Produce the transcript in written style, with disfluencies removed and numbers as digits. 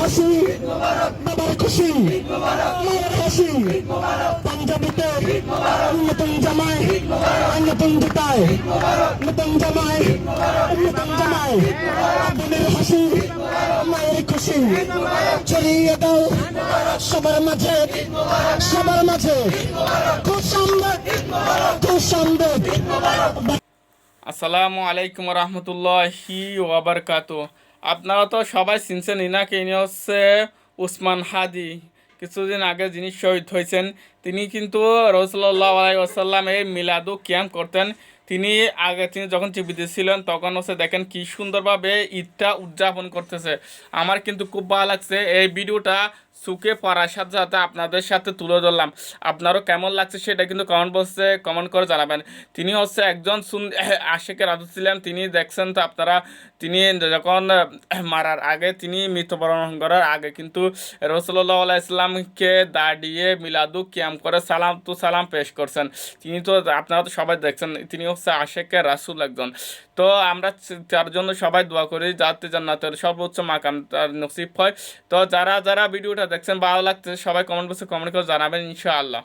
হাসি বাবার খুশি মায়ের হাসি পাঞ্জাবিতে নতুন জামাই নতুন জুতায় নতুন জামাই নতুন জামাই বোনের হাসি মায়ের খুশি ছড়িয়ে দাও সবার মাঝে খুব সুন্দর খুব সুন্দর। আসসালামু আলাইকুম রহমতুল্লাহি ওয়াবারকাতু। আপনারা তো সবাই চিনছেন, ইনাকে ইনি হচ্ছে উসমান হাদি। কিছুদিন আগে যিনি শহীদ হয়েছেন তিনি কিন্তু রাসূলুল্লাহ আলাইহি ওয়াসাল্লাম এই মিলাদু কিয়াম করতেন। তিনি যখন টিভিতে ছিলেন তখন হচ্ছে দেখেন কি সুন্দরভাবে ঈদটা উদযাপন করতেছে। আমার কিন্তু খুব ভালো লাগছে এই ভিডিওটা সুখে পড়ার সাথে সাথে আপনাদের সাথে তুলে ধরলাম। আপনারও কেমন লাগছে সেটা কিন্তু কমেন্ট বক্সে কমেন্ট করে জানাবেন। তিনি হচ্ছে একজন আশিকের রাসূল ছিলেন। তিনি দেখছেন তো আপনারা, তিনি যখন মারার আগে, তিনি মৃত্যুবরণ করার আগে কিন্তু রাসূলুল্লাহ আলাইহিস সালামকে দাঁড়িয়ে মিলাদু কিয়াম করে সালাম পেশ করছেন। তিনি তো আপনারা তো সবাই দেখছেন, তিনি হচ্ছে আশিকের রাসূল একজন। তো আমরা তার জন্য সবাই দোয়া করি যাতে জান্নাতের সর্বোচ্চ মাকাম তার নসিব হয়। তো যারা যারা ভিডিওটা দেখছেন ভালো লাগছে সবাই কমেন্ট বক্সে কমেন্ট করে জানাবেন ইনশাআল্লাহ।